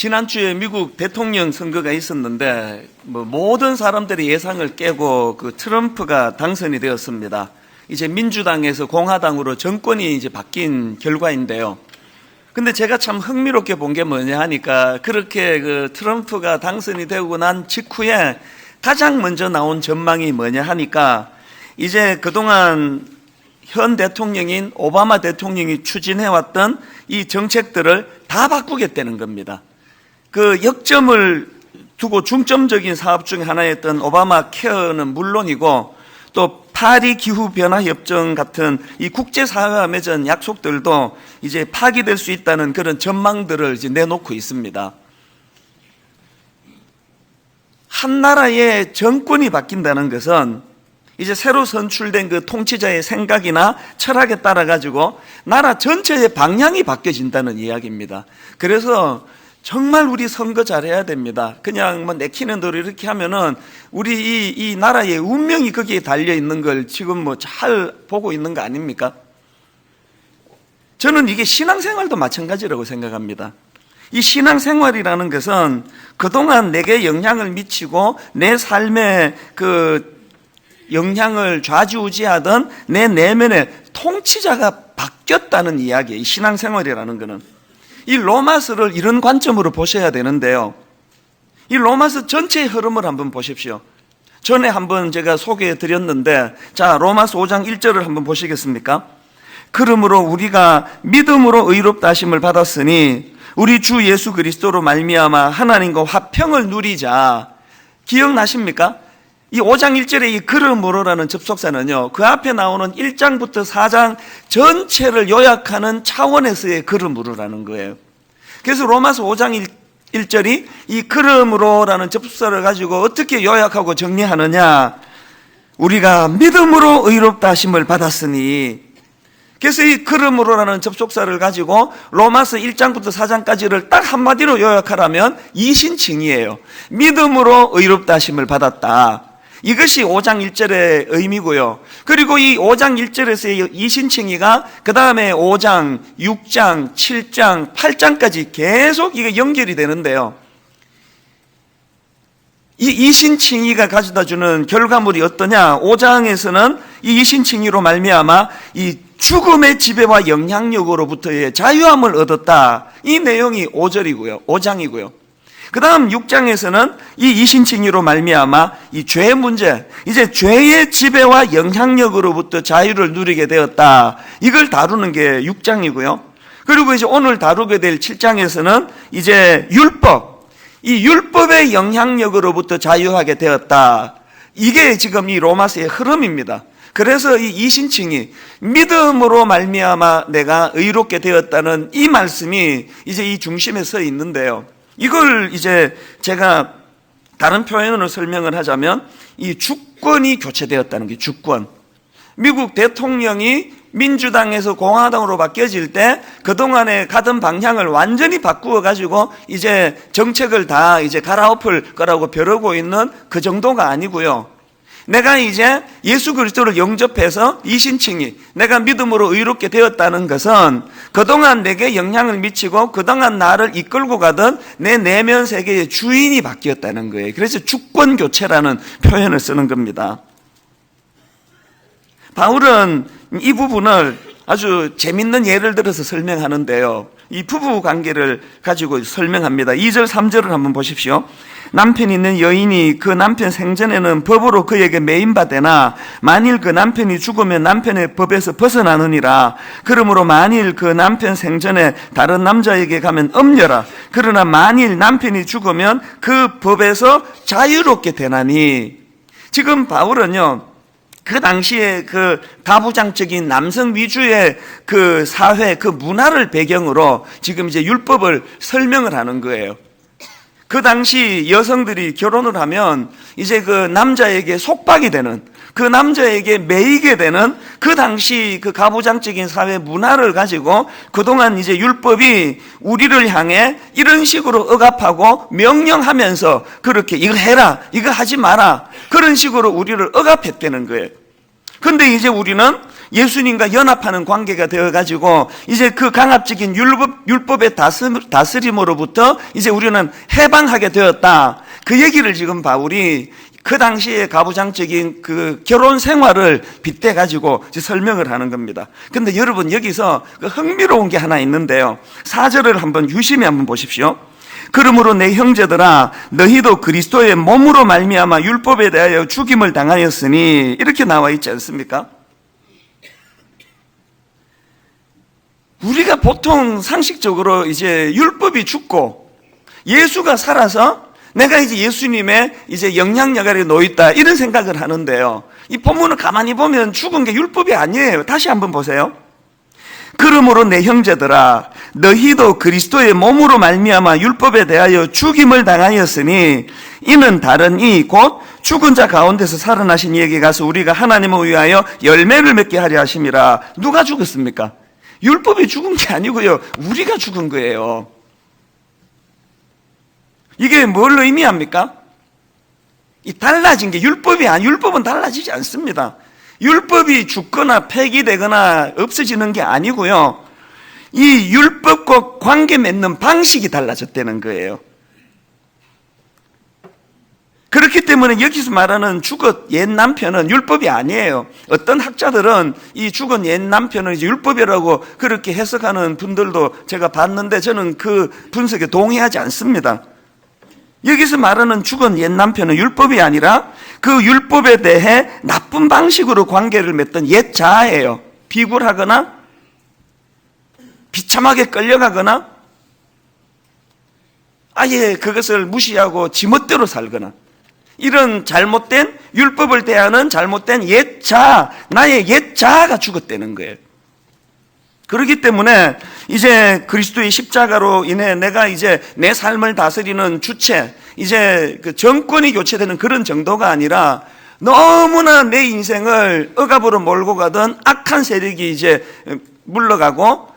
지난주에 미국 대통령 선거가 있었는데 모든 사람들의 예상을 깨고 그 트럼프가 당선이 되었습니다. 이제 민주당에서 공화당으로 정권이 이제 바뀐 결과인데요. 근데 제가 참 흥미롭게 본 게 뭐냐 하니까 그렇게 그 트럼프가 당선이 되고 난 직후에 가장 먼저 나온 전망이 뭐냐 하니까 이제 그동안 현 대통령인 오바마 대통령이 추진해왔던 이 정책들을 다 바꾸겠다는 겁니다. 그 역점을 두고 중점적인 사업 중에 하나였던 오바마 케어는 물론이고 또 파리 기후변화협정 같은 이 국제사회와 맺은 약속들도 이제 파기될 수 있다는 그런 전망들을 이제 내놓고 있습니다. 한 나라의 정권이 바뀐다는 것은 이제 새로 선출된 그 통치자의 생각이나 철학에 따라 가지고 나라 전체의 방향이 바뀌어진다는 이야기입니다. 그래서 정말 우리 선거 잘해야 됩니다. 그냥 뭐 내키는 대로 이렇게 하면은 우리 이 나라의 운명이 거기에 달려 있는 걸 지금 뭐 잘 보고 있는 거 아닙니까? 저는 이게 신앙생활도 마찬가지라고 생각합니다. 이 신앙생활이라는 것은 그동안 내게 영향을 미치고 내 삶에 그 영향을 좌지우지하던 내 내면의 통치자가 바뀌었다는 이야기예요. 이 신앙생활이라는 것은. 이 로마서를 이런 관점으로 보셔야 되는데요. 이 로마서 전체의 흐름을 한번 보십시오. 전에 한번 제가 소개해 드렸는데, 자, 로마서 5장 1절을 한번 보시겠습니까? 그러므로 우리가 믿음으로 의롭다 하심을 받았으니 우리 주 예수 그리스도로 말미암아 하나님과 화평을 누리자. 기억나십니까? 이 5장 1절의 이 그러므로라는 접속사는요, 그 앞에 나오는 1장부터 4장 전체를 요약하는 차원에서의 그러므로라는 거예요. 그래서 로마서 5장 1절이 이 그러므로라는 접속사를 가지고 어떻게 요약하고 정리하느냐? 우리가 믿음으로 의롭다 하심을 받았으니, 그래서 이 그러므로라는 접속사를 가지고 로마서 1장부터 4장까지를 딱 한마디로 요약하라면 이신칭이에요. 믿음으로 의롭다 하심을 받았다. 이것이 5장 1절의 의미고요. 그리고 이 5장 1절에서의 이신칭의가 그 다음에 5장, 6장, 7장, 8장까지 계속 이게 연결이 되는데요. 이 이신칭의가 가져다주는 결과물이 어떠냐? 5장에서는 이 이신칭의로 말미암아 이 죽음의 지배와 영향력으로부터의 자유함을 얻었다. 이 내용이 5절이고요. 5장이고요. 그 다음 6장에서는 이 이신칭의로 말미암아 이 죄 문제, 이제 죄의 지배와 영향력으로부터 자유를 누리게 되었다. 이걸 다루는 게 6장이고요. 그리고 이제 오늘 다루게 될 7장에서는 이제 율법, 이 율법의 영향력으로부터 자유하게 되었다. 이게 지금 이 로마서의 흐름입니다. 그래서 이 이신칭의 믿음으로 말미암아 내가 의롭게 되었다는 이 말씀이 이제 이 중심에 서 있는데요. 이걸 이제 제가 다른 표현으로 설명을 하자면 이 주권이 교체되었다는 게 주권. 미국 대통령이 민주당에서 공화당으로 바뀌어질 때 그동안에 가던 방향을 완전히 바꾸어 가지고 이제 정책을 다 이제 갈아엎을 거라고 벼르고 있는 그 정도가 아니고요. 내가 이제 예수 그리스도를 영접해서 이신칭의, 내가 믿음으로 의롭게 되었다는 것은 그동안 내게 영향을 미치고 그동안 나를 이끌고 가던 내 내면 세계의 주인이 바뀌었다는 거예요. 그래서 주권 교체라는 표현을 쓰는 겁니다. 바울은 이 부분을 아주 재밌는 예를 들어서 설명하는데요. 이 부부 관계를 가지고 설명합니다. 2절, 3절을 한번 보십시오. 남편이 있는 여인이 그 남편 생전에는 법으로 그에게 매인받으나 만일 그 남편이 죽으면 남편의 법에서 벗어나느니라. 그러므로 만일 그 남편 생전에 다른 남자에게 가면 엄려라. 그러나 만일 남편이 죽으면 그 법에서 자유롭게 되나니. 지금 바울은요, 그 당시에 그 가부장적인 남성 위주의 그 사회, 그 문화를 배경으로 지금 이제 율법을 설명을 하는 거예요. 그 당시 여성들이 결혼을 하면 이제 그 남자에게 속박이 되는, 그 남자에게 매이게 되는 그 당시 그 가부장적인 사회 문화를 가지고 그동안 이제 율법이 우리를 향해 이런 식으로 억압하고 명령하면서 그렇게 이거 해라, 이거 하지 마라, 그런 식으로 우리를 억압했다는 거예요. 근데 이제 우리는 예수님과 연합하는 관계가 되어가지고 이제 그 강압적인 율법의 다스림으로부터 이제 우리는 해방하게 되었다. 그 얘기를 지금 바울이 그 당시에 가부장적인 그 결혼 생활을 빗대가지고 설명을 하는 겁니다. 근데 여러분 여기서 그 흥미로운 게 하나 있는데요. 4절을 한번 유심히 한번 보십시오. 그러므로 내 형제들아 너희도 그리스도의 몸으로 말미암아 율법에 대하여 죽임을 당하였으니 이렇게 나와 있지 않습니까? 우리가 보통 상식적으로 이제 율법이 죽고 예수가 살아서 내가 이제 예수님의 이제 영향력에 놓였다 이런 생각을 하는데요. 이 본문을 가만히 보면 죽은 게 율법이 아니에요. 다시 한번 보세요. 그러므로 내 형제들아 너희도 그리스도의 몸으로 말미암아 율법에 대하여 죽임을 당하였으니 이는 다른 이 곧 죽은 자 가운데서 살아나신 이에게 가서 우리가 하나님을 위하여 열매를 맺게 하려 하심이라. 누가 죽었습니까? 율법이 죽은 게 아니고요. 우리가 죽은 거예요. 이게 뭘 의미합니까? 이 달라진 게 율법은 달라지지 않습니다. 율법이 죽거나 폐기되거나 없어지는 게 아니고요. 이 율법과 관계 맺는 방식이 달라졌다는 거예요. 그렇기 때문에 여기서 말하는 죽은 옛 남편은 율법이 아니에요. 어떤 학자들은 이 죽은 옛 남편은 이제 율법이라고 그렇게 해석하는 분들도 제가 봤는데 저는 그 분석에 동의하지 않습니다. 여기서 말하는 죽은 옛 남편은 율법이 아니라 그 율법에 대해 나쁜 방식으로 관계를 맺던 옛 자아예요. 비굴하거나 비참하게 끌려가거나 아예 그것을 무시하고 지멋대로 살거나 이런 잘못된 율법을 대하는 잘못된 옛 자아, 나의 옛 자아가 죽었다는 거예요. 그렇기 때문에 이제 그리스도의 십자가로 인해 내가 이제 내 삶을 다스리는 주체, 이제 그 정권이 교체되는 그런 정도가 아니라 너무나 내 인생을 억압으로 몰고 가던 악한 세력이 이제 물러가고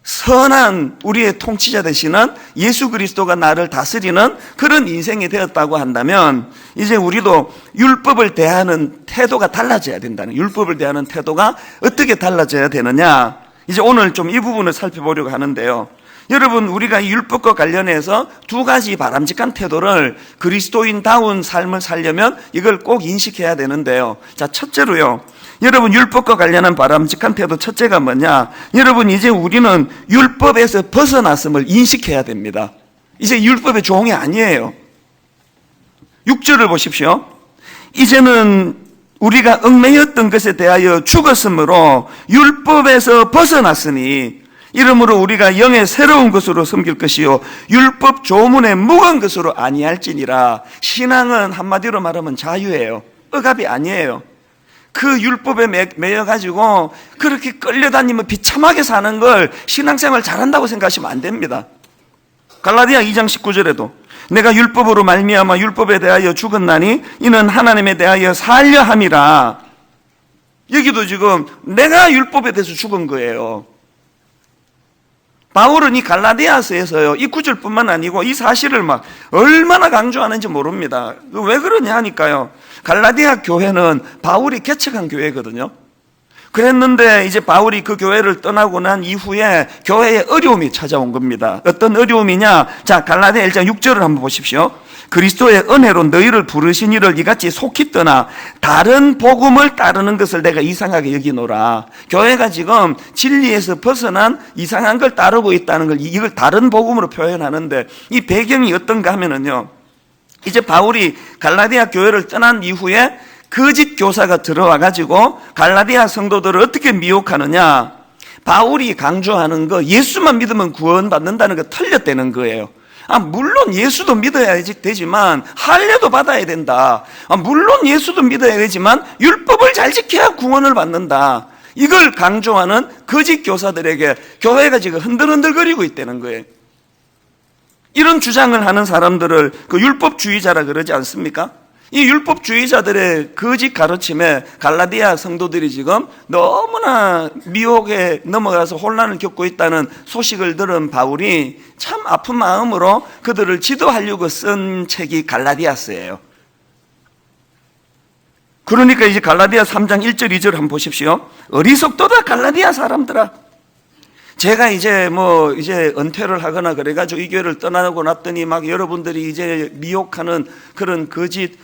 선한 우리의 통치자 되시는 예수 그리스도가 나를 다스리는 그런 인생이 되었다고 한다면 이제 우리도 율법을 대하는 태도가 달라져야 된다는, 율법을 대하는 태도가 어떻게 달라져야 되느냐, 이제 오늘 좀 이 부분을 살펴보려고 하는데요. 여러분, 우리가 이 율법과 관련해서 두 가지 바람직한 태도를 그리스도인다운 삶을 살려면 이걸 꼭 인식해야 되는데요. 자, 첫째로요. 여러분, 율법과 관련한 바람직한 태도 첫째가 뭐냐? 여러분, 이제 우리는 율법에서 벗어났음을 인식해야 됩니다. 이제 율법의 종이 아니에요. 6절을 보십시오. 이제는 우리가 얽매였던 것에 대하여 죽었으므로 율법에서 벗어났으니 이러므로 우리가 영의 새로운 것으로 섬길 것이요 율법 조문의 묵은 것으로 아니할지니라. 신앙은 한마디로 말하면 자유예요. 억압이 아니에요. 그 율법에 매여가지고 그렇게 끌려다니며 비참하게 사는 걸 신앙생활 잘한다고 생각하시면 안 됩니다. 갈라디아 2장 19절에도 내가 율법으로 말미암아 율법에 대하여 죽었나니 이는 하나님에 대하여 살려 함이라. 여기도 지금 내가 율법에 대해서 죽은 거예요. 바울은 이 갈라디아서에서요, 이 구절뿐만 아니고 이 사실을 막 얼마나 강조하는지 모릅니다. 왜 그러냐 하니까요, 갈라디아 교회는 바울이 개척한 교회거든요. 그랬는데 이제 바울이 그 교회를 떠나고 난 이후에 교회에 어려움이 찾아온 겁니다. 어떤 어려움이냐? 자, 갈라디아 1장 6절을 한번 보십시오. 그리스도의 은혜로 너희를 부르신 이를 이같이 속히 떠나 다른 복음을 따르는 것을 내가 이상하게 여기노라. 교회가 지금 진리에서 벗어난 이상한 걸 따르고 있다는 걸, 이걸 다른 복음으로 표현하는데 이 배경이 어떤가 하면은요, 이제 바울이 갈라디아 교회를 떠난 이후에 거짓 교사가 들어와 가지고 갈라디아 성도들을 어떻게 미혹하느냐? 바울이 강조하는 거, 예수만 믿으면 구원받는다는 거 틀렸다는 거예요. 물론 예수도 믿어야 되지만 할례도 받아야 된다. 물론 예수도 믿어야 되지만 율법을 잘 지켜야 구원을 받는다. 이걸 강조하는 거짓 교사들에게 교회가 지금 흔들흔들거리고 있다는 거예요. 이런 주장을 하는 사람들을 그 율법주의자라 그러지 않습니까? 이 율법주의자들의 거짓 가르침에 갈라디아 성도들이 지금 너무나 미혹에 넘어가서 혼란을 겪고 있다는 소식을 들은 바울이 참 아픈 마음으로 그들을 지도하려고 쓴 책이 갈라디아서예요. 그러니까 이제 갈라디아 3장 1절 2절 한번 보십시오. 어리석도다 갈라디아 사람들아. 제가 이제 이제 은퇴를 하거나 그래가지고 이 교회를 떠나고 났더니 막 여러분들이 이제 미혹하는 그런 거짓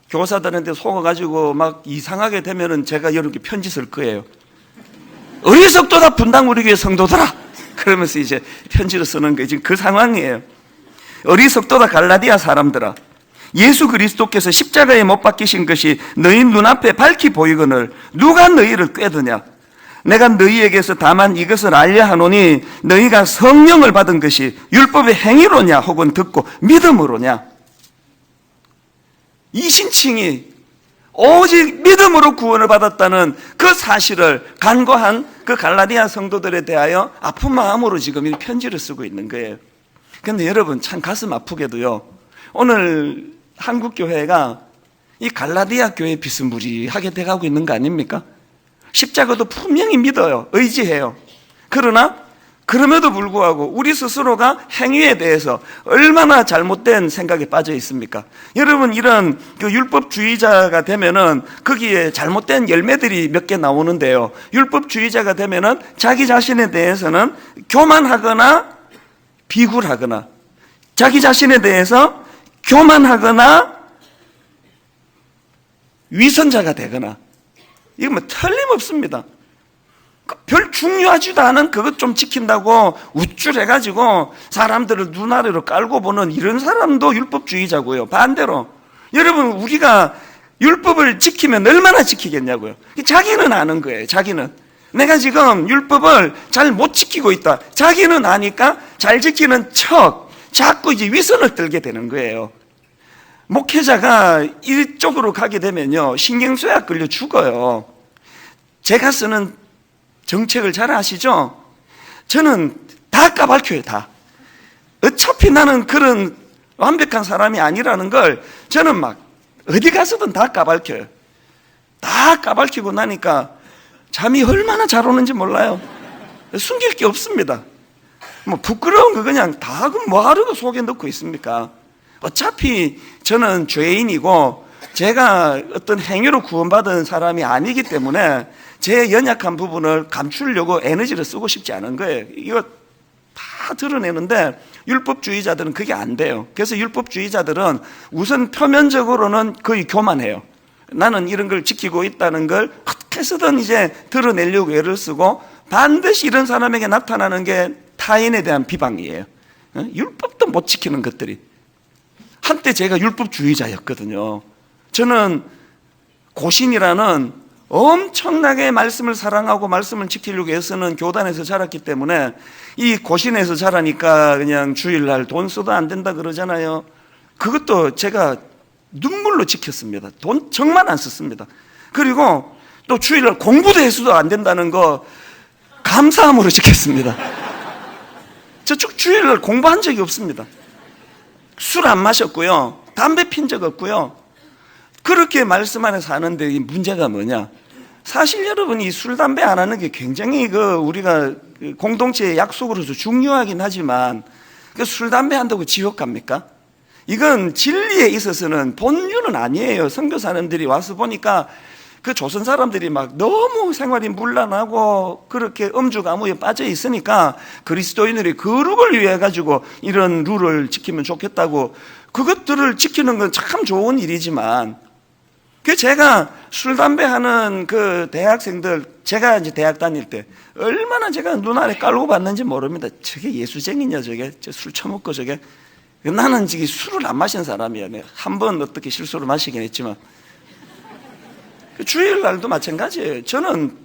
교사들한테 속아가지고 막 이상하게 되면은 제가 여러분께 편지 쓸 거예요. 어리석도다 분당 우리 교회 성도들아. 그러면서 이제 편지를 쓰는 게 지금 그 상황이에요. 어리석도다 갈라디아 사람들아. 예수 그리스도께서 십자가에 못 박히신 것이 너희 눈앞에 밝히 보이거늘 누가 너희를 꾀드냐. 내가 너희에게서 다만 이것을 알려 하노니 너희가 성령을 받은 것이 율법의 행위로냐 혹은 듣고 믿음으로냐. 이신칭이 오직 믿음으로 구원을 받았다는 그 사실을 간과한 그 갈라디아 성도들에 대하여 아픈 마음으로 지금 이 편지를 쓰고 있는 거예요. 그런데 여러분 참 가슴 아프게도요, 오늘 한국교회가 이 갈라디아 교회 비스무리하게 돼가고 있는 거 아닙니까? 십자가도 분명히 믿어요. 의지해요. 그러나 그럼에도 불구하고 우리 스스로가 행위에 대해서 얼마나 잘못된 생각에 빠져 있습니까? 여러분, 이런 그 율법주의자가 되면은 거기에 잘못된 열매들이 몇 개 나오는데요. 율법주의자가 되면은 자기 자신에 대해서는 교만하거나 비굴하거나, 자기 자신에 대해서 교만하거나 위선자가 되거나, 이거 틀림없습니다. 별 중요하지도 않은 그것 좀 지킨다고 우쭐해가지고 사람들을 눈아래로 깔고 보는 이런 사람도 율법주의자고요. 반대로 여러분, 우리가 율법을 지키면 얼마나 지키겠냐고요. 자기는 아는 거예요. 자기는 내가 지금 율법을 잘 못 지키고 있다. 자기는 아니까 잘 지키는 척 자꾸 이제 위선을 떨게 되는 거예요. 목회자가 이쪽으로 가게 되면요, 신경쇠약 걸려 죽어요. 제가 쓰는 정책을 잘 아시죠? 저는 다 까발켜요. 다. 어차피 나는 그런 완벽한 사람이 아니라는 걸 저는 막 어디 가서든 다 까발켜요. 다 까발키고 나니까 잠이 얼마나 잘 오는지 몰라요. 숨길 게 없습니다. 부끄러운 거 그냥 다 뭐하러 속에 넣고 있습니까? 어차피 저는 죄인이고 제가 어떤 행위로 구원받은 사람이 아니기 때문에 제 연약한 부분을 감추려고 에너지를 쓰고 싶지 않은 거예요. 이거 다 드러내는데 율법주의자들은 그게 안 돼요. 그래서 율법주의자들은 우선 표면적으로는 거의 교만해요. 나는 이런 걸 지키고 있다는 걸 어떻게 해서든 이제 드러내려고 애를 쓰고, 반드시 이런 사람에게 나타나는 게 타인에 대한 비방이에요. 율법도 못 지키는 것들이. 한때 제가 율법주의자였거든요. 저는 고신이라는 엄청나게 말씀을 사랑하고 말씀을 지키려고 애쓰는 교단에서 자랐기 때문에, 이 고신에서 자라니까 그냥 주일날 돈 써도 안 된다 그러잖아요. 그것도 제가 눈물로 지켰습니다. 돈 정말 안 썼습니다. 그리고 또 주일날 공부도 해서도 안 된다는 거 감사함으로 지켰습니다. 저 주일날 공부한 적이 없습니다. 술 안 마셨고요, 담배 핀 적 없고요. 그렇게 말씀 안에 사는데 이 문제가 뭐냐? 사실 여러분, 이 술, 담배 안 하는 게 굉장히 우리가 공동체의 약속으로서 중요하긴 하지만, 술, 담배 한다고 지옥 갑니까? 이건 진리에 있어서는 본류는 아니에요. 선교사님들이 와서 보니까 그 조선 사람들이 막 너무 생활이 문란하고 그렇게 음주가무에 빠져 있으니까 그리스도인들이 거룩을 위해 가지고 이런 룰을 지키면 좋겠다고, 그것들을 지키는 건 참 좋은 일이지만, 그 제가 술, 담배 하는 그 대학생들, 제가 이제 대학 다닐 때 얼마나 제가 눈알에 깔고 봤는지 모릅니다. 저게 예수쟁이냐, 저게. 술 처먹고 저게. 나는 지금 술을 안 마신 사람이야. 한 번 어떻게 실수로 마시긴 했지만. 주일날도 마찬가지예요. 저는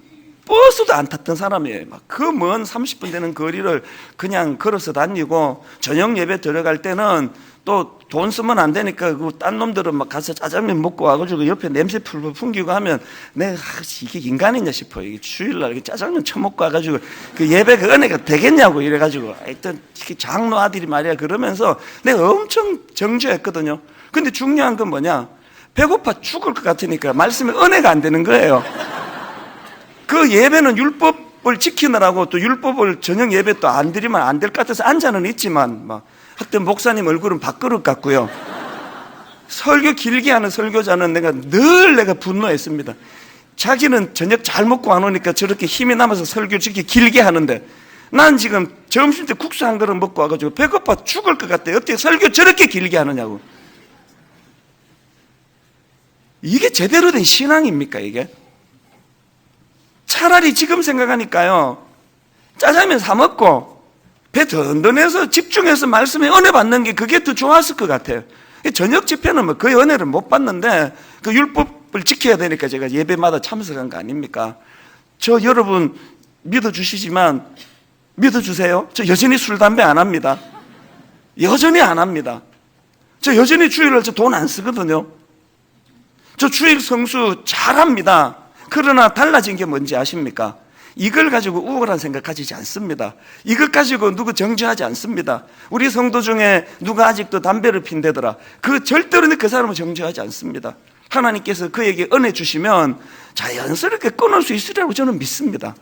버스도 안 탔던 사람이에요. 막 그 먼 30분 되는 거리를 그냥 걸어서 다니고, 저녁 예배 들어갈 때는 또 돈 쓰면 안 되니까 그 딴 놈들은 막 가서 짜장면 먹고 와가지고 옆에 냄새 풀풀 풍기고 하면 내가 이게 인간이냐 싶어. 이게 주일날 짜장면 처먹고 와가지고 그 예배 그 은혜가 되겠냐고 이래가지고, 하여튼 장로 아들이 말이야 그러면서 내가 엄청 정죄했거든요. 근데 중요한 건 뭐냐? 배고파 죽을 것 같으니까 말씀에 은혜가 안 되는 거예요. 그 예배는 율법을 지키느라고, 또 율법을 저녁 예배 또 안 드리면 안 될 것 같아서 앉아는 있지만, 막 하여튼 목사님 얼굴은 밥그릇 같고요. 설교 길게 하는 설교자는 내가 분노했습니다. 자기는 저녁 잘 먹고 안 오니까 저렇게 힘이 남아서 설교 저렇게 길게 하는데, 난 지금 점심 때 국수 한 그릇 먹고 와가지고 배고파 죽을 것 같아. 어떻게 설교 저렇게 길게 하느냐고. 이게 제대로 된 신앙입니까, 이게? 차라리 지금 생각하니까요, 짜장면 사 먹고 배 든든해서 집중해서 말씀에 은혜 받는 게 그게 더 좋았을 것 같아요. 저녁 집회는 뭐 거의 은혜를 못 받는데 그 율법을 지켜야 되니까 제가 예배마다 참석한 거 아닙니까? 저 여러분 믿어주시지만 믿어주세요. 저 여전히 술, 담배 안 합니다. 여전히 안 합니다. 저 여전히 주일날 저 돈 안 쓰거든요. 저 주일 성수 잘합니다. 그러나 달라진 게 뭔지 아십니까? 이걸 가지고 우월한 생각 가지지 않습니다. 이것 가지고 누구 정죄하지 않습니다. 우리 성도 중에 누가 아직도 담배를 핀대더라, 그 절대로 그 사람을 정죄하지 않습니다. 하나님께서 그에게 은혜 주시면 자연스럽게 끊을 수 있으리라고 저는 믿습니다.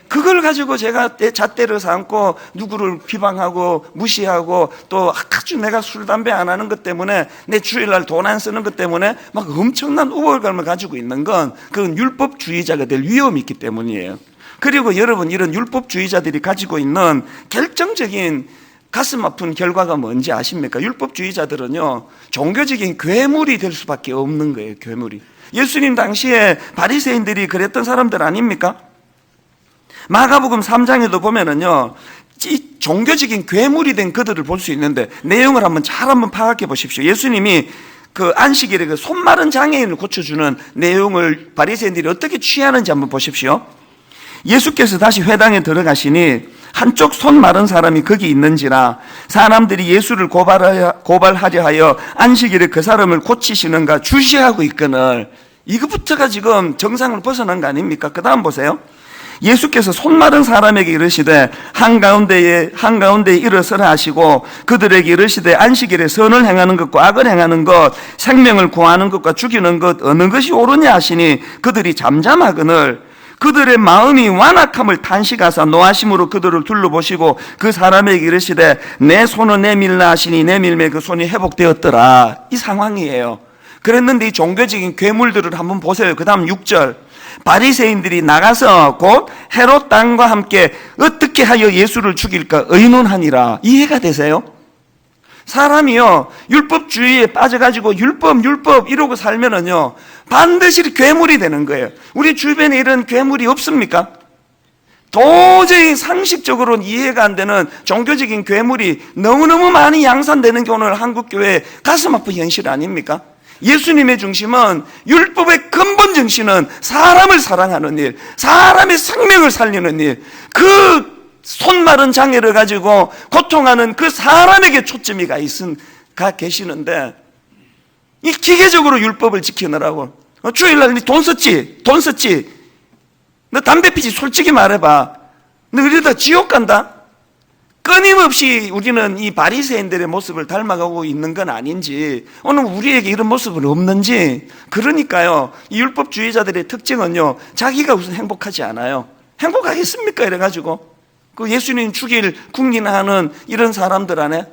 그걸 가지고 제가 잣대를 삼고 누구를 비방하고 무시하고 또 아주 내가 술, 담배 안 하는 것 때문에 내 주일날 돈 안 쓰는 것 때문에 막 엄청난 우월감을 가지고 있는 건 그건 율법주의자가 될 위험이 있기 때문이에요. 그리고 여러분, 이런 율법주의자들이 가지고 있는 결정적인 가슴 아픈 결과가 뭔지 아십니까? 율법주의자들은요, 종교적인 괴물이 될 수밖에 없는 거예요. 괴물이. 예수님 당시에 바리새인들이 그랬던 사람들 아닙니까? 마가복음 3장에도 보면은요, 이 종교적인 괴물이 된 그들을 볼 수 있는데, 내용을 한번 파악해 보십시오. 예수님이 그 안식일에 그 손 마른 장애인을 고쳐주는 내용을 바리새인들이 어떻게 취하는지 한번 보십시오. 예수께서 다시 회당에 들어가시니 한쪽 손 마른 사람이 거기 있는지라 사람들이 예수를 고발하려 하여 안식일에 그 사람을 고치시는가 주시하고 있거늘. 이것부터가 지금 정상을 벗어난 거 아닙니까? 그 다음 보세요. 예수께서 손 마른 사람에게 이르시되 한가운데에 일어서라 하시고 그들에게 이르시되 안식일에 선을 행하는 것과 악을 행하는 것, 생명을 구하는 것과 죽이는 것 어느 것이 옳으냐 하시니 그들이 잠잠하거늘 그들의 마음이 완악함을 탄식하사 노하심으로 그들을 둘러보시고 그 사람에게 이르시되 내 손을 내밀라 하시니 내밀매 그 손이 회복되었더라. 이 상황이에요. 그랬는데 이 종교적인 괴물들을 한번 보세요. 그 다음 6절. 바리새인들이 나가서 곧 헤롯 땅과 함께 어떻게 하여 예수를 죽일까 의논하니라. 이해가 되세요? 사람이요, 율법주의에 빠져가지고 율법 이러고 살면은요, 반드시 괴물이 되는 거예요. 우리 주변에 이런 괴물이 없습니까? 도저히 상식적으로는 이해가 안 되는 종교적인 괴물이 너무너무 많이 양산되는 게 오늘 한국교회의 가슴 아픈 현실 아닙니까? 예수님의 중심은, 율법의 근본 정신은 사람을 사랑하는 일, 사람의 생명을 살리는 일, 그 손 마른 장애를 가지고 고통하는 그 사람에게 초점이 가 계시는데, 이 기계적으로 율법을 지키느라고 주일날 돈 썼지? 너 담배 피지? 솔직히 말해봐. 너 이러다 지옥 간다? 끊임없이 우리는 이 바리새인들의 모습을 닮아가고 있는 건 아닌지, 오늘 우리에게 이런 모습은 없는지. 그러니까요, 이 율법주의자들의 특징은요, 자기가 우선 행복하지 않아요. 행복하겠습니까? 이래가지고 그 예수님 죽일 궁리하는 이런 사람들 안에,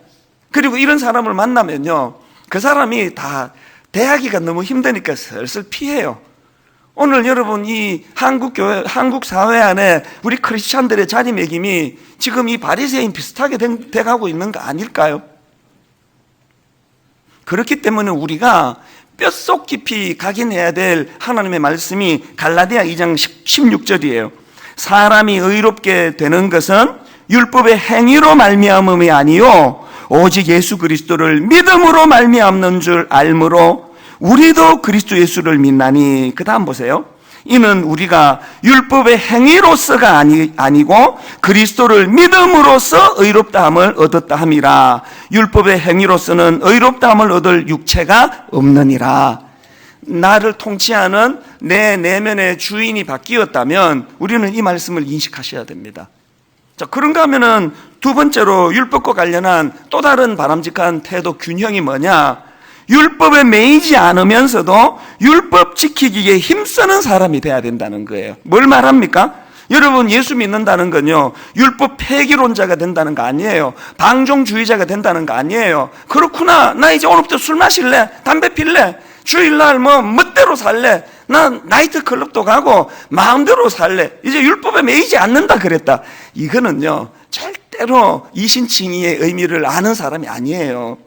그리고 이런 사람을 만나면요, 그 사람이 다 대하기가 너무 힘드니까 슬슬 피해요. 오늘 여러분, 이 한국 사회 안에 우리 크리스찬들의 자리매김이 지금 이 바리새인 비슷하게 돼가고 있는 거 아닐까요? 그렇기 때문에 우리가 뼛속 깊이 각인해야 될 하나님의 말씀이 갈라디아 2장 16절이에요. 사람이 의롭게 되는 것은 율법의 행위로 말미암음이 아니요 오직 예수 그리스도를 믿음으로 말미암는 줄 알므로 우리도 그리스도 예수를 믿나니. 그 다음 보세요. 이는 우리가 율법의 행위로서가 아니고 그리스도를 믿음으로써 의롭다함을 얻었다 함이라. 율법의 행위로서는 의롭다함을 얻을 육체가 없느니라. 나를 통치하는 내 내면의 주인이 바뀌었다면 우리는 이 말씀을 인식하셔야 됩니다. 자, 그런가 하면은 두 번째로 율법과 관련한 또 다른 바람직한 태도 균형이 뭐냐? 율법에 매이지 않으면서도 율법 지키기에 힘쓰는 사람이 돼야 된다는 거예요. 뭘 말합니까? 여러분, 예수 믿는다는 건요, 율법 폐기론자가 된다는 거 아니에요. 방종주의자가 된다는 거 아니에요. 그렇구나, 나 이제 오늘부터 술 마실래? 담배 필래? 주일날 멋대로 살래? 나 나이트클럽도 가고 마음대로 살래? 이제 율법에 매이지 않는다 그랬다. 이거는요, 절대로 이신칭의의 의미를 아는 사람이 아니에요.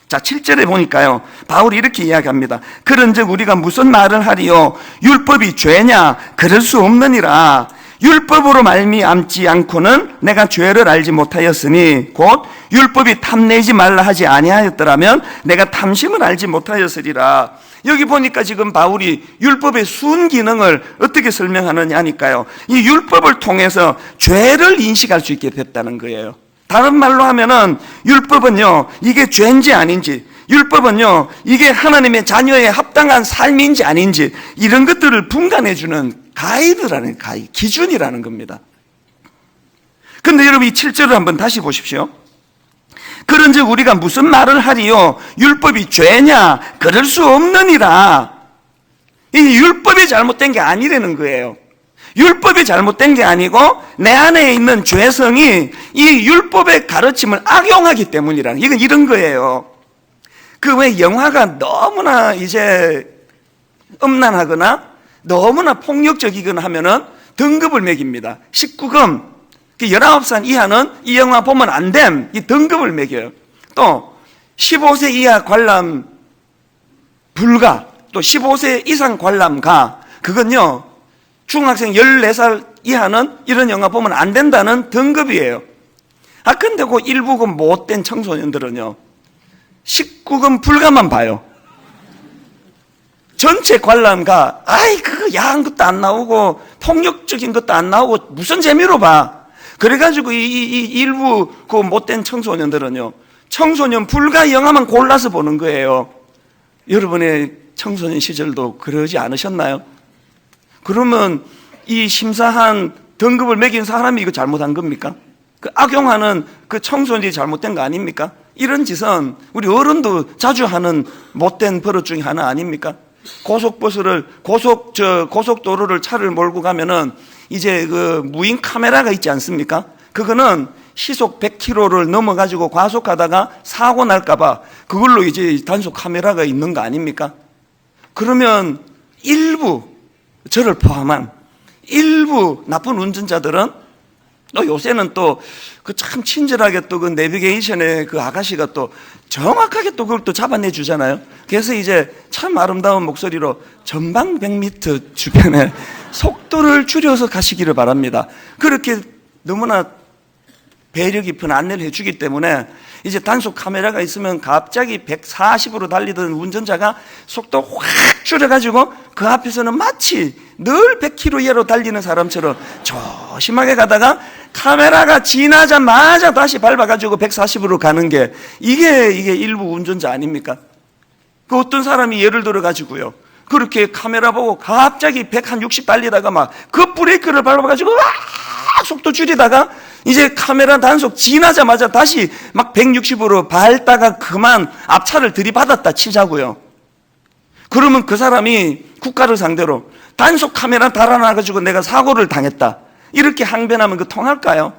자, 7절에 보니까요, 바울이 이렇게 이야기합니다. 그런즉 우리가 무슨 말을 하리요? 율법이 죄냐? 그럴 수 없느니라. 율법으로 말미암지 않고는 내가 죄를 알지 못하였으니 곧 율법이 탐내지 말라 하지 아니하였더라면 내가 탐심을 알지 못하였으리라. 여기 보니까 지금 바울이 율법의 순기능을 어떻게 설명하느냐 하니까요, 이 율법을 통해서 죄를 인식할 수 있게 됐다는 거예요. 다른 말로 하면은 율법은요, 이게 죄인지 아닌지, 율법은요, 이게 하나님의 자녀에 합당한 삶인지 아닌지, 이런 것들을 분간해주는 가이드라는 기준이라는 겁니다. 그런데 여러분, 이 7절을 한번 다시 보십시오. 그런즉 우리가 무슨 말을 하리요? 율법이 죄냐? 그럴 수 없느니라. 이 율법이 잘못된 게 아니라는 거예요. 율법이 잘못된 게 아니고 내 안에 있는 죄성이 이 율법의 가르침을 악용하기 때문이라. 이건 이런 거예요. 그 왜 영화가 너무나 이제 음란하거나 너무나 폭력적이거나 하면은 등급을 매깁니다. 19금, 19살 이하는 이 영화 보면 안 됨. 이 등급을 매겨요. 또 15세 이하 관람 불가, 또 15세 이상 관람 가. 그건요, 중학생 14살 이하는 이런 영화 보면 안 된다는 등급이에요. 근데 그 일부 그 못된 청소년들은요, 19금 불가만 봐요. 전체 관람가, 그거 야한 것도 안 나오고 폭력적인 것도 안 나오고 무슨 재미로 봐. 그래가지고 이 일부 그 못된 청소년들은요, 청소년 불가 영화만 골라서 보는 거예요. 여러분의 청소년 시절도 그러지 않으셨나요? 그러면 이 심사한 등급을 매긴 사람이 이거 잘못한 겁니까? 그 악용하는 그 청소년이 잘못된 거 아닙니까? 이런 짓은 우리 어른도 자주 하는 못된 버릇 중에 하나 아닙니까? 고속도로를 차를 몰고 가면은 이제 그 무인 카메라가 있지 않습니까? 그거는 시속 100km를 넘어가지고 과속하다가 사고 날까봐 그걸로 이제 단속 카메라가 있는 거 아닙니까? 그러면 일부, 저를 포함한 일부 나쁜 운전자들은 또 요새는 또 그 참 친절하게 또 그 내비게이션의 그 아가씨가 또 정확하게 또 그걸 또 잡아내 주잖아요. 그래서 이제 참 아름다운 목소리로 전방 100m 주변에 속도를 줄여서 가시기를 바랍니다. 그렇게 너무나 배려 깊은 안내를 해주기 때문에 이제 단속 카메라가 있으면 갑자기 140으로 달리던 운전자가 속도 확 줄여가지고 그 앞에서는 마치 늘 100km로 달리는 사람처럼 조심하게 가다가 카메라가 지나자마자 다시 밟아가지고 140으로 가는 게 이게 일부 운전자 아닙니까? 그 어떤 사람이 예를 들어가지고요, 그렇게 카메라 보고 갑자기 160 달리다가 막 그 브레이크를 밟아가지고 속도 줄이다가 이제 카메라 단속 지나자마자 다시 막 160으로 밟다가 그만 앞차를 들이받았다 치자고요. 그러면 그 사람이 국가를 상대로 단속 카메라 달아놔가지고 내가 사고를 당했다, 이렇게 항변하면 그 통할까요?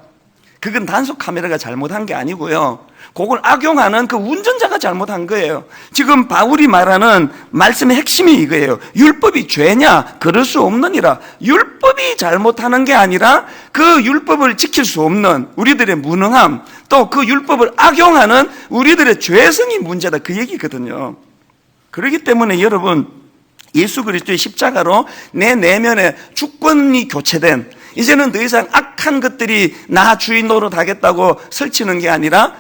그건 단속 카메라가 잘못한 게 아니고요, 그걸 악용하는 그 운전자가 잘못한 거예요. 지금 바울이 말하는 말씀의 핵심이 이거예요. 율법이 죄냐? 그럴 수 없느니라. 율법이 잘못하는 게 아니라 그 율법을 지킬 수 없는 우리들의 무능함, 또 그 율법을 악용하는 우리들의 죄성이 문제다, 그 얘기거든요. 그렇기 때문에 여러분, 예수 그리스도의 십자가로 내 내면에 주권이 교체된, 이제는 더 이상 악한 것들이 나 주인 노릇하겠다고 설치는 게 아니라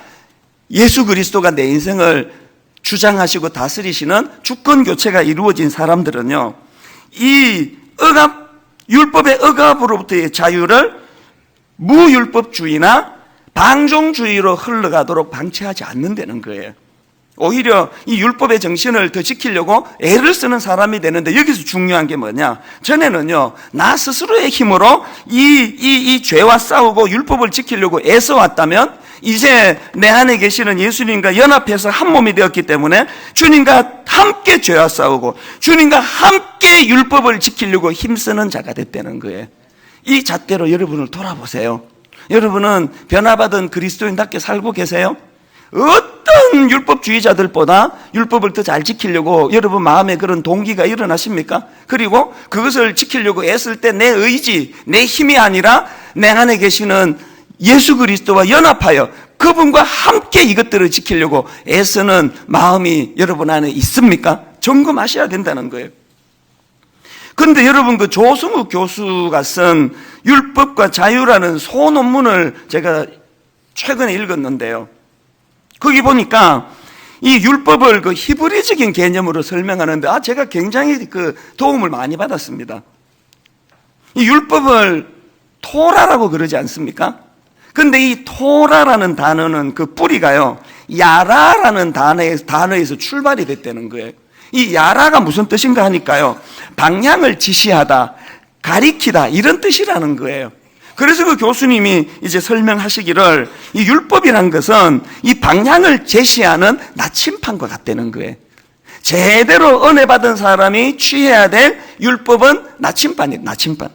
예수 그리스도가 내 인생을 주장하시고 다스리시는 주권 교체가 이루어진 사람들은요, 이 율법의 억압으로부터의 자유를 무율법주의나 방종주의로 흘러가도록 방치하지 않는다는 거예요. 오히려 이 율법의 정신을 더 지키려고 애를 쓰는 사람이 되는데, 여기서 중요한 게 뭐냐? 전에는요, 나 스스로의 힘으로 이 죄와 싸우고 율법을 지키려고 애써왔다면, 이제 내 안에 계시는 예수님과 연합해서 한 몸이 되었기 때문에 주님과 함께 죄와 싸우고 주님과 함께 율법을 지키려고 힘쓰는 자가 됐다는 거예요. 이 잣대로 여러분을 돌아보세요. 여러분은 변화받은 그리스도인답게 살고 계세요? 어떤 율법주의자들보다 율법을 더 잘 지키려고 여러분 마음에 그런 동기가 일어나십니까? 그리고 그것을 지키려고 애쓸 때 내 의지, 내 힘이 아니라 내 안에 계시는 예수 그리스도와 연합하여 그분과 함께 이것들을 지키려고 애쓰는 마음이 여러분 안에 있습니까? 점검하셔야 된다는 거예요. 그런데 여러분, 그 조승우 교수가 쓴 율법과 자유라는 소논문을 제가 최근에 읽었는데요. 거기 보니까 이 율법을 그 히브리적인 개념으로 설명하는데 제가 굉장히 그 도움을 많이 받았습니다. 이 율법을 토라라고 그러지 않습니까? 근데 이 토라라는 단어는 그 뿌리가요, 야라라는 단어에서 출발이 됐다는 거예요. 이 야라가 무슨 뜻인가 하니까요, 방향을 지시하다, 가리키다, 이런 뜻이라는 거예요. 그래서 그 교수님이 이제 설명하시기를 이 율법이란 것은 이 방향을 제시하는 나침판과 같다는 거예요. 제대로 은혜 받은 사람이 취해야 될 율법은 나침판이에요. 나침판.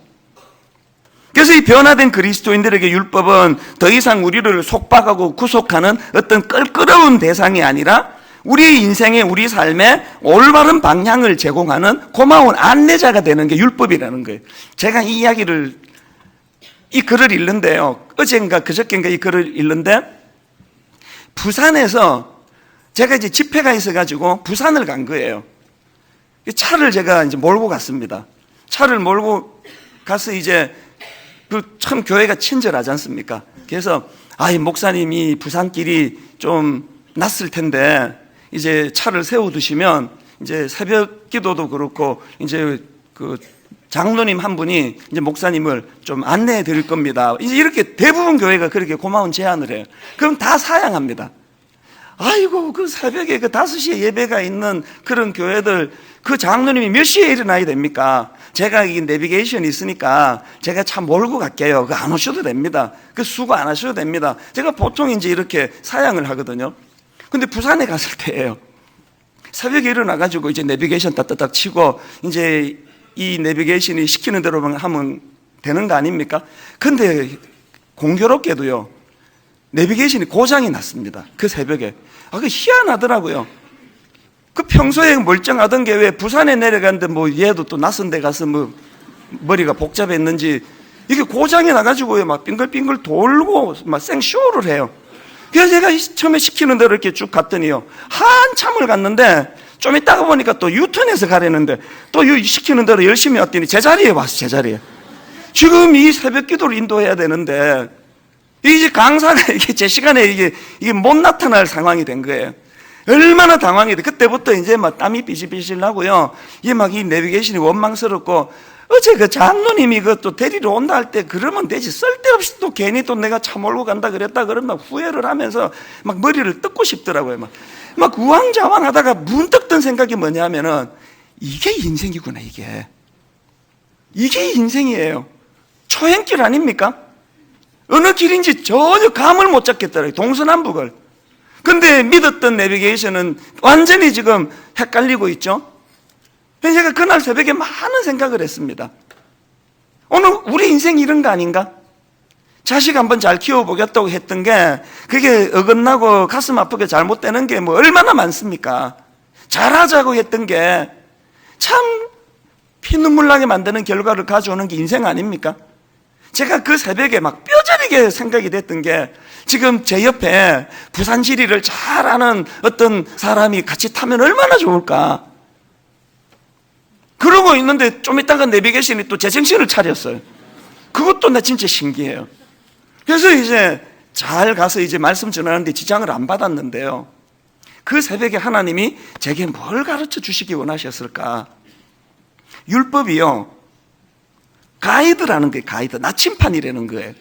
그래서 이 변화된 그리스도인들에게 율법은 더 이상 우리를 속박하고 구속하는 어떤 껄끄러운 대상이 아니라 우리 인생의, 우리 삶의 올바른 방향을 제공하는 고마운 안내자가 되는 게 율법이라는 거예요. 제가 이 글을 읽는데요, 어젠가 그저께인가 이 글을 읽는데, 부산에서 제가 이제 집회가 있어가지고 부산을 간 거예요. 차를 제가 이제 몰고 갔습니다. 차를 몰고 가서 이제 참 교회가 친절하지 않습니까? 그래서 목사님이 부산길이 좀 낯설 텐데 이제 차를 세워두시면 이제 새벽 기도도 그렇고 이제 그 장로님 한 분이 이제 목사님을 좀 안내해 드릴 겁니다. 이제 이렇게 대부분 교회가 그렇게 고마운 제안을 해요. 그럼 다 사양합니다. 아이고, 그 새벽에 그 5시에 예배가 있는 그런 교회들, 그 장로님이 몇 시에 일어나야 됩니까? 제가 이 내비게이션이 있으니까 제가 차 몰고 갈게요. 안 오셔도 됩니다. 그 수고 안 하셔도 됩니다. 제가 보통 이제 이렇게 사양을 하거든요. 근데 부산에 갔을 때예요. 새벽에 일어나가지고 이제 내비게이션 따따닥 치고 이제 이 내비게이션이 시키는 대로만 하면 되는 거 아닙니까? 근데 공교롭게도요, 내비게이션이 고장이 났습니다. 그 새벽에. 그 희한하더라고요. 그 평소에 멀쩡하던 게 왜 부산에 내려갔는데 뭐 얘도 또 낯선 데 가서 뭐 머리가 복잡했는지 이게 고장이 나가지고요, 막 빙글빙글 돌고 막 생쇼를 해요. 그래서 제가 처음에 시키는 대로 이렇게 쭉 갔더니요, 한참을 갔는데 좀 있다가 보니까 또 유턴해서 가려는데 또 시키는 대로 열심히 왔더니 제자리에 왔어, 제자리에. 지금 이 새벽 기도를 인도해야 되는데 이제 강사가 이게 제 시간에 이게 못 나타날 상황이 된 거예요. 얼마나 당황이 돼. 그때부터 이제 막 땀이 삐질삐질 나고요. 이게 막 이 내비게이션이 원망스럽고, 어제 그 장로님이 또 데리러 온다 할 때 그러면 되지. 쓸데없이 또 괜히 또 내가 차 몰고 간다 그랬다 그러면 막 후회를 하면서 막 머리를 뜯고 싶더라고요. 막 우왕좌왕 하다가 문득 든 생각이 뭐냐면은 이게 인생이구나, 이게. 이게 인생이에요. 초행길 아닙니까? 어느 길인지 전혀 감을 못 잡겠더라고요. 동서남북을. 근데 믿었던 내비게이션은 완전히 지금 헷갈리고 있죠. 그래서 제가 그날 새벽에 많은 생각을 했습니다. 오늘 우리 인생이 이런 거 아닌가? 자식 한번 잘 키워보겠다고 했던 게 그게 어긋나고 가슴 아프게 잘못되는 게 뭐 얼마나 많습니까? 잘하자고 했던 게 참 피눈물 나게 만드는 결과를 가져오는 게 인생 아닙니까? 제가 그 새벽에 막 뼈저리게 생각이 됐던 게, 지금 제 옆에 부산 지리를 잘 아는 어떤 사람이 같이 타면 얼마나 좋을까? 그러고 있는데 좀 있다가 내비게이션이 또 제정신을 차렸어요. 그것도 나 진짜 신기해요. 그래서 이제 잘 가서 이제 말씀 전하는데 지장을 안 받았는데요, 그 새벽에 하나님이 제게 뭘 가르쳐 주시기 원하셨을까? 율법이요, 가이드라는 거예요. 가이드. 나침판이라는 거예요.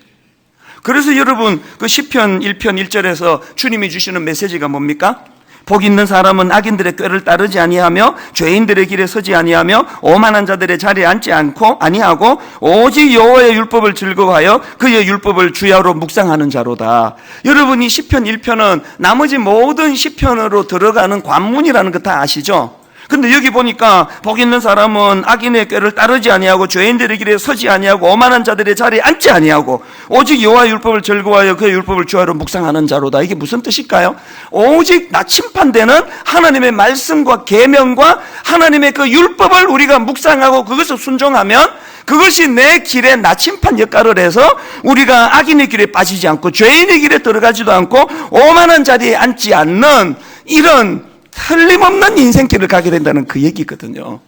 그래서 여러분, 그 시편 1편 1절에서 주님이 주시는 메시지가 뭡니까? 복 있는 사람은 악인들의 꾀를 따르지 아니하며 죄인들의 길에 서지 아니하며 오만한 자들의 자리에 앉지 아니하고 오직 여호와의 율법을 즐거워하여 그의 율법을 주야로 묵상하는 자로다. 여러분, 이 시편 1편은 나머지 모든 시편으로 들어가는 관문이라는 거 다 아시죠? 근데 여기 보니까 복 있는 사람은 악인의 꾀를 따르지 아니하고 죄인들의 길에 서지 아니하고 오만한 자들의 자리에 앉지 아니하고 오직 여호와의 율법을 즐거워하여 그의 율법을 주하로 묵상하는 자로다. 이게 무슨 뜻일까요? 오직 나침판되는 하나님의 말씀과 계명과 하나님의 그 율법을 우리가 묵상하고 그것을 순종하면 그것이 내 길에 나침판 역할을 해서 우리가 악인의 길에 빠지지 않고 죄인의 길에 들어가지도 않고 오만한 자리에 앉지 않는 이런 틀림없는 인생길을 가게 된다는 그 얘기거든요.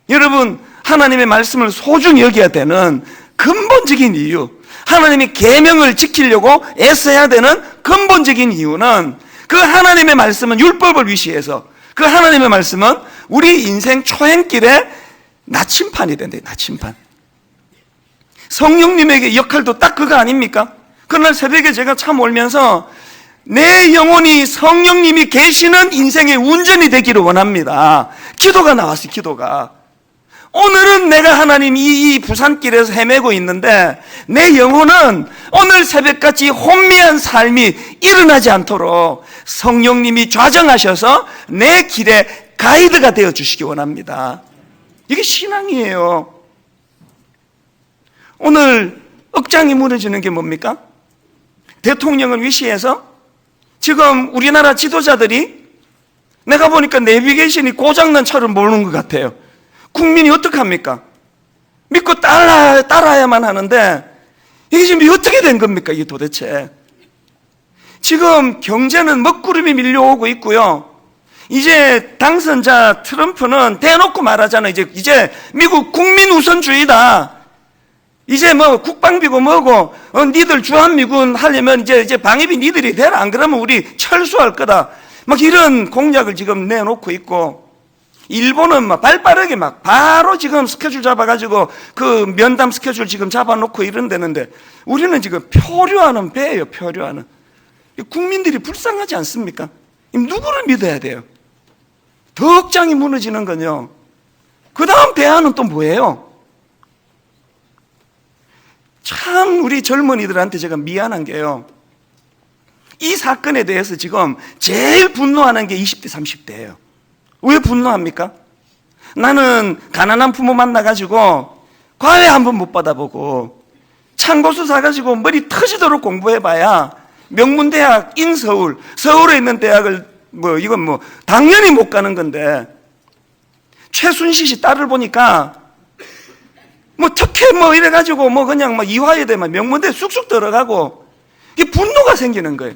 여러분, 하나님의 말씀을 소중히 여겨야 되는 근본적인 이유, 하나님의 계명을 지키려고 애써야 되는 근본적인 이유는 그 하나님의 말씀은 율법을 위시해서 그 하나님의 말씀은 우리 인생 초행길에 나침판이 된대요. 나침판. 성령님에게 역할도 딱 그거 아닙니까? 그날 새벽에 제가 참 울면서 내 영혼이 성령님이 계시는 인생의 운전이 되기를 원합니다. 기도가 나왔어요. 기도가. 오늘은 내가 하나님 이 부산길에서 헤매고 있는데 내 영혼은 오늘 새벽같이 혼미한 삶이 일어나지 않도록 성령님이 좌정하셔서 내 길에 가이드가 되어 주시기 원합니다. 이게 신앙이에요. 오늘 억장이 무너지는 게 뭡니까? 대통령을 위시해서 지금 우리나라 지도자들이 내가 보니까 내비게이션이 고장난 차를 모르는 것 같아요. 국민이 어떡합니까? 믿고 따라야만 하는데 이게 지금 어떻게 된 겁니까? 이게 도대체. 지금 경제는 먹구름이 밀려오고 있고요. 이제 당선자 트럼프는 대놓고 말하잖아요. 이제 미국 국민 우선주의다. 이제 뭐 국방비고 뭐고 니들 주한미군 하려면 이제 방위비 니들이 대라. 안 그러면 우리 철수할 거다. 막 이런 공약을 지금 내놓고 있고, 일본은 막 발빠르게 막 바로 지금 스케줄 잡아가지고 그 면담 스케줄 지금 잡아놓고 이런다는데 우리는 지금 표류하는 배예요. 표류하는. 국민들이 불쌍하지 않습니까? 누구를 믿어야 돼요? 덕장이 무너지는 건요, 그 다음 대안은 또 뭐예요? 참 우리 젊은이들한테 제가 미안한 게요, 이 사건에 대해서 지금 제일 분노하는 게 20대 30대예요 왜 분노합니까? 나는 가난한 부모 만나가지고 과외 한 번 못 받아보고 참고서 사가지고 머리 터지도록 공부해봐야 명문대학 인서울, 서울에 있는 대학을 이건 당연히 못 가는 건데, 최순실 씨 딸을 보니까 특혜 이래가지고 그냥 이화여대 명문대 쑥쑥 들어가고, 이게 분노가 생기는 거예요.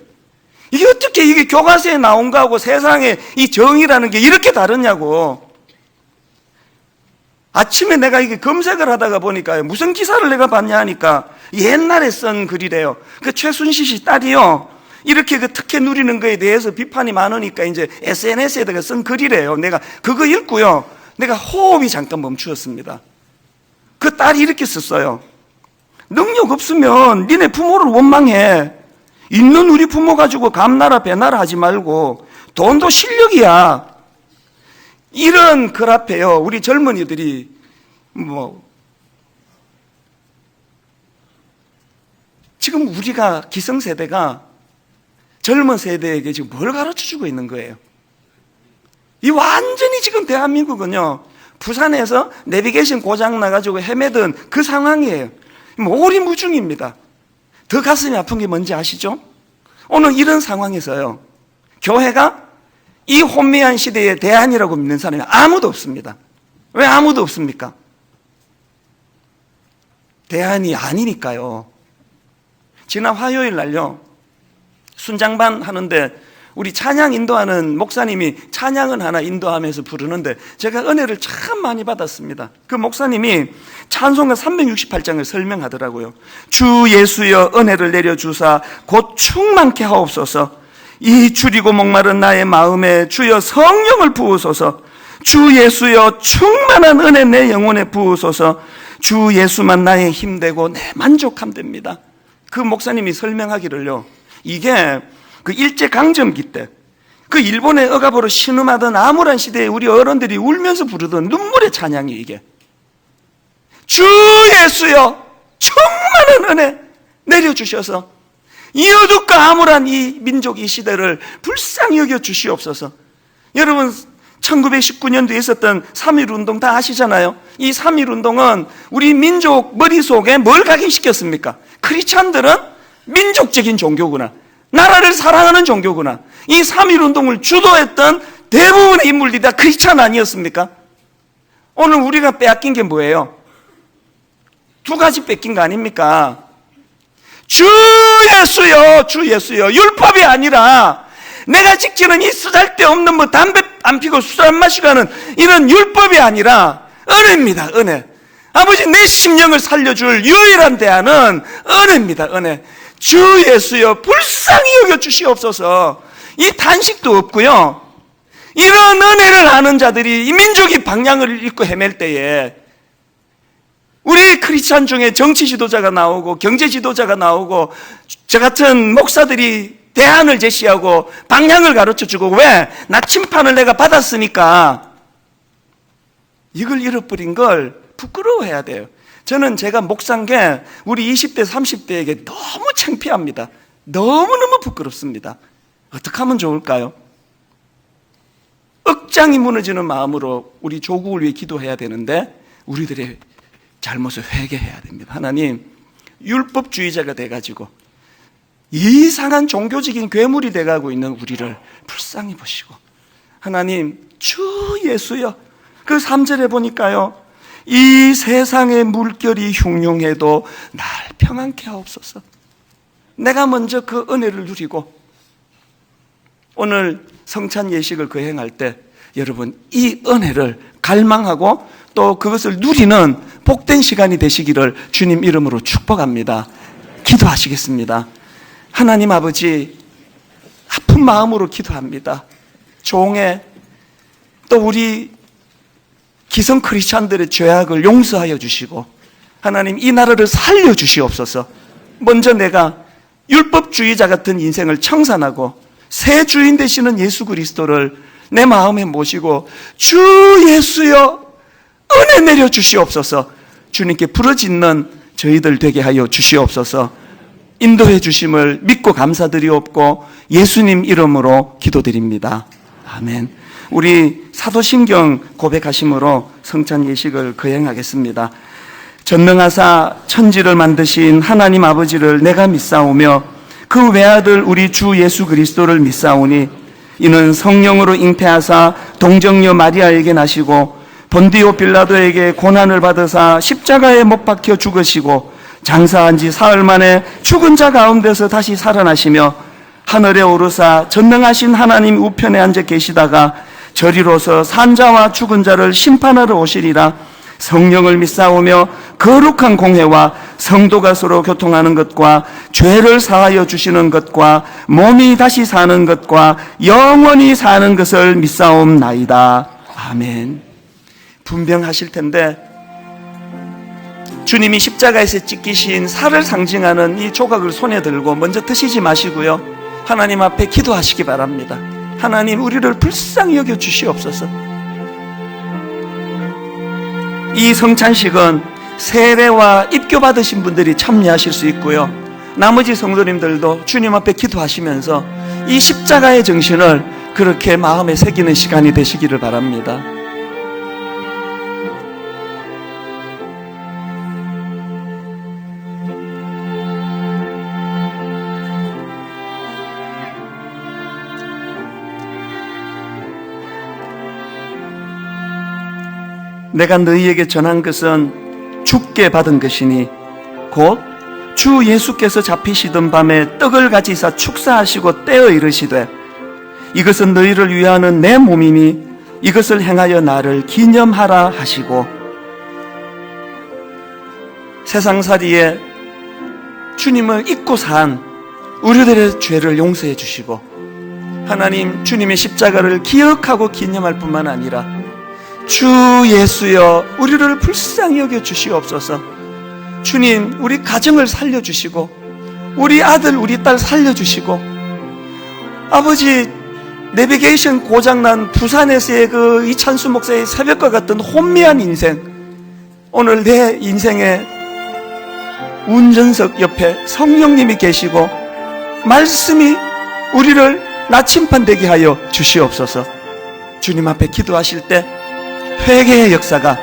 이게 어떻게 이게 교과서에 나온 거하고 세상에 이 정의라는 게 이렇게 다르냐고. 아침에 내가 이게 검색을 하다가 보니까 무슨 기사를 내가 봤냐 하니까 옛날에 쓴 글이래요. 그 최순실 씨 딸이요, 이렇게 그 특혜 누리는 거에 대해서 비판이 많으니까 이제 SNS에다가 쓴 글이래요. 내가 그거 읽고요, 내가 호흡이 잠깐 멈추었습니다. 그 딸이 이렇게 썼어요. 능력 없으면 니네 부모를 원망해. 있는 우리 부모 가지고 감나라 배나라 하지 말고 돈도 실력이야. 이런 글 앞에요, 우리 젊은이들이 지금 우리가 기성세대가 젊은 세대에게 지금 뭘 가르쳐주고 있는 거예요? 이 완전히 지금 대한민국은요, 부산에서 내비게이션 고장 나가지고 헤매던 그 상황이에요. 오리무중입니다. 더 가슴이 아픈 게 뭔지 아시죠? 오늘 이런 상황에서요, 교회가 이 혼미한 시대의 대안이라고 믿는 사람이 아무도 없습니다. 왜 아무도 없습니까? 대안이 아니니까요. 지난 화요일 날요, 순장반 하는데 우리 찬양 인도하는 목사님이 찬양은 하나 인도하면서 부르는데 제가 은혜를 참 많이 받았습니다. 그 목사님이 찬송가 368장을 설명하더라고요. 주 예수여 은혜를 내려주사 곧 충만케 하옵소서. 이 줄이고 목마른 나의 마음에 주여 성령을 부으소서. 주 예수여 충만한 은혜 내 영혼에 부으소서. 주 예수만 나의 힘되고 내 만족함됩니다. 그 목사님이 설명하기를요, 이게 그 일제강점기 때 그 일본의 억압으로 신음하던 암울한 시대에 우리 어른들이 울면서 부르던 눈물의 찬양이 이게. 주 예수여 충만한 은혜 내려주셔서 이 어둡고 암울한 이 민족 이 시대를 불쌍히 여겨 주시옵소서. 여러분, 1919년도에 있었던 3.1운동 다 아시잖아요. 이 3.1운동은 우리 민족 머릿속에 뭘 각인시켰습니까? 크리스찬들은 민족적인 종교구나, 나라를 사랑하는 종교구나. 이 3.1운동을 주도했던 대부분의 인물들이 다 크리스찬 아니었습니까? 오늘 우리가 빼앗긴 게 뭐예요? 두 가지 뺏긴 거 아닙니까? 주 예수여, 주 예수여. 율법이 아니라 내가 지키는 이 쓰잘데없는 뭐 담배 안 피고 술 안 마시고 하는 이런 율법이 아니라 은혜입니다. 은혜. 아버지, 내 심령을 살려줄 유일한 대안은 은혜입니다. 은혜. 주 예수여, 불쌍히 여겨 주시옵소서. 이 단식도 없고요, 이런 은혜를 아는 자들이 이 민족이 방향을 잃고 헤맬 때에 우리 크리스찬 중에 정치 지도자가 나오고 경제 지도자가 나오고 저 같은 목사들이 대안을 제시하고 방향을 가르쳐주고, 왜? 나침판을 내가 받았으니까. 이걸 잃어버린 걸 부끄러워해야 돼요. 저는 제가 목사인 게 우리 20대 30대에게 너무 창피합니다. 너무너무 부끄럽습니다. 어떻게 하면 좋을까요? 억장이 무너지는 마음으로 우리 조국을 위해 기도해야 되는데 우리들의 잘못을 회개해야 됩니다. 하나님, 율법주의자가 돼가지고 이상한 종교적인 괴물이 돼가고 있는 우리를 불쌍히 보시고, 하나님, 주 예수여. 그 3절에 보니까요, 이 세상의 물결이 흉흉해도 날 평안케 하옵소서. 내가 먼저 그 은혜를 누리고 오늘 성찬 예식을 거행할 때 여러분 이 은혜를 갈망하고 또 그것을 누리는 복된 시간이 되시기를 주님 이름으로 축복합니다. 기도하시겠습니다. 하나님 아버지, 아픈 마음으로 기도합니다. 종의 또 우리 기성 크리스찬들의 죄악을 용서하여 주시고 하나님 이 나라를 살려주시옵소서. 먼저 내가 율법주의자 같은 인생을 청산하고 새 주인 되시는 예수 그리스도를 내 마음에 모시고 주 예수여 은혜 내려 주시옵소서. 주님께 부르짖는 저희들 되게 하여 주시옵소서. 인도해 주심을 믿고 감사드리옵고 예수님 이름으로 기도드립니다. 아멘. 우리 사도신경 고백하심으로 성찬 예식을 거행하겠습니다. 전능하사 천지를 만드신 하나님 아버지를 내가 믿사오며 그 외아들 우리 주 예수 그리스도를 믿사오니 이는 성령으로 잉태하사 동정녀 마리아에게 나시고 본디오 빌라도에게 고난을 받으사 십자가에 못 박혀 죽으시고 장사한 지 사흘 만에 죽은 자 가운데서 다시 살아나시며 하늘에 오르사 전능하신 하나님 우편에 앉아 계시다가 저리로서 산자와 죽은 자를 심판하러 오시리라. 성령을 믿사오며 거룩한 공회와 성도가 서로 교통하는 것과 죄를 사하여 주시는 것과 몸이 다시 사는 것과 영원히 사는 것을 믿사옵나이다. 아멘. 분명하실 텐데 주님이 십자가에서 찢기신 살을 상징하는 이 조각을 손에 들고 먼저 드시지 마시고요, 하나님 앞에 기도하시기 바랍니다. 하나님, 우리를 불쌍히 여겨 주시옵소서. 이 성찬식은 세례와 입교 받으신 분들이 참여하실 수 있고요, 나머지 성도님들도 주님 앞에 기도하시면서 이 십자가의 정신을 그렇게 마음에 새기는 시간이 되시기를 바랍니다. 내가 너희에게 전한 것은 주께 받은 것이니 곧 주 예수께서 잡히시던 밤에 떡을 가지사 축사하시고 떼어 이르시되 이것은 너희를 위하는 내 몸이니 이것을 행하여 나를 기념하라 하시고, 세상살이에 주님을 잊고 산 우리들의 죄를 용서해 주시고 하나님, 주님의 십자가를 기억하고 기념할 뿐만 아니라 주 예수여 우리를 불쌍히 여겨 주시옵소서. 주님, 우리 가정을 살려주시고 우리 아들 우리 딸 살려주시고, 아버지, 내비게이션 고장난 부산에서의 그 이찬수 목사의 새벽과 같은 혼미한 인생, 오늘 내 인생의 운전석 옆에 성령님이 계시고 말씀이 우리를 나침반 되게 하여 주시옵소서. 주님 앞에 기도하실 때 회개의 역사가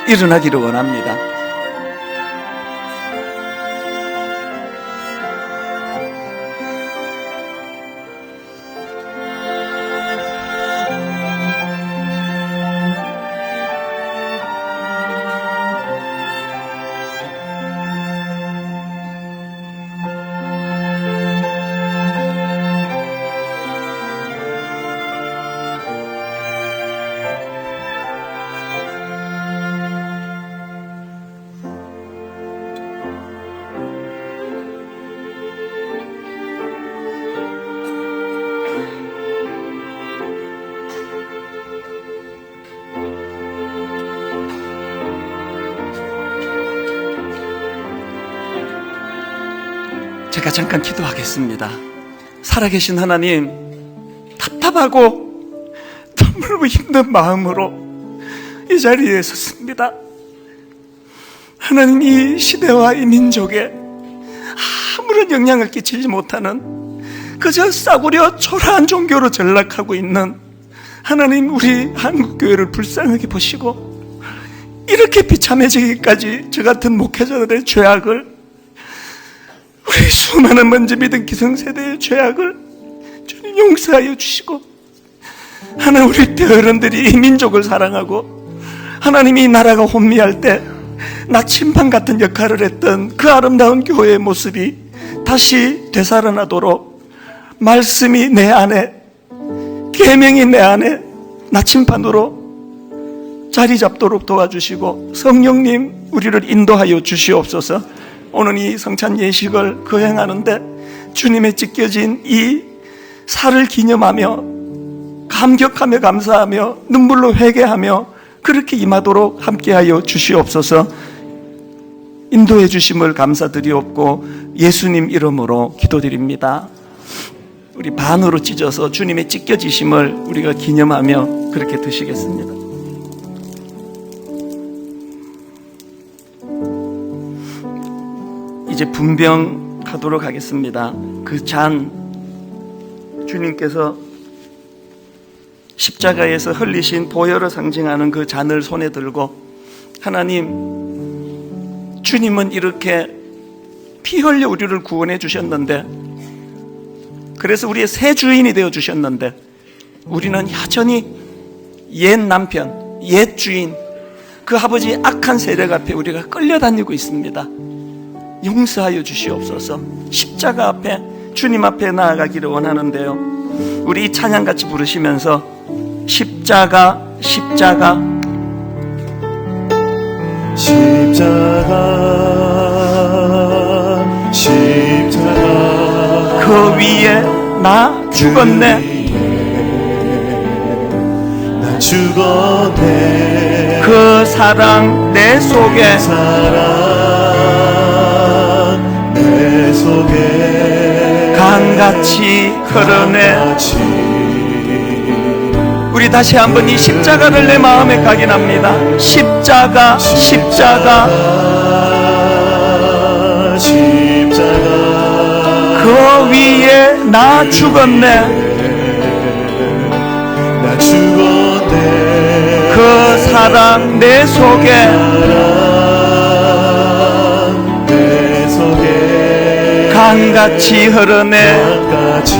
일어나기를 원합니다. 제가 잠깐 기도하겠습니다. 살아계신 하나님, 답답하고 너무 힘든 마음으로 이 자리에 섰습니다. 하나님, 이 시대와 이 민족에 아무런 영향을 끼치지 못하는 그저 싸구려 초라한 종교로 전락하고 있는 하나님, 우리 한국교회를 불쌍하게 보시고 이렇게 비참해지기까지 저 같은 목회자들의 죄악을, 우리 수많은 먼지 믿은 기성세대의 죄악을 주님 용서하여 주시고, 하나님, 우리 대어른들이 이 민족을 사랑하고 하나님이 이 나라가 혼미할 때 나침반 같은 역할을 했던 그 아름다운 교회의 모습이 다시 되살아나도록 말씀이 내 안에, 계명이 내 안에 나침반으로 자리 잡도록 도와주시고, 성령님 우리를 인도하여 주시옵소서. 오늘 이 성찬 예식을 거행하는데 주님의 찢겨진 이 살을 기념하며 감격하며 감사하며 눈물로 회개하며 그렇게 임하도록 함께하여 주시옵소서. 인도해 주심을 감사드리옵고 예수님 이름으로 기도드립니다. 우리 반으로 찢어서 주님의 찢겨지심을 우리가 기념하며 그렇게 드시겠습니다. 이제 분병하도록 하겠습니다. 그 잔, 주님께서 십자가에서 흘리신 보혈을 상징하는 그 잔을 손에 들고, 하나님, 주님은 이렇게 피 흘려 우리를 구원해 주셨는데, 그래서 우리의 새 주인이 되어 주셨는데, 우리는 여전히 옛 남편, 옛 주인, 그 아버지의 악한 세력 앞에 우리가 끌려다니고 있습니다. 용서하여 주시옵소서. 십자가 앞에, 주님 앞에 나아가기를 원하는데요, 우리 이 찬양 같이 부르시면서 십자가, 십자가, 십자가, 십자가, 그 위에 나 죽었네, 나 죽었네, 그 사랑 내 속에, 사랑 내 속에 강같이 흐르네. 강같이. 우리 다시 한번 이 십자가를 내 마음에 각인합니다. 십자가, 십자가, 십자가, 그 위에 나 죽었네, 나 죽었네, 그 사랑 내 속에, 사랑 내 속에 강같이 흐르네. 강같이.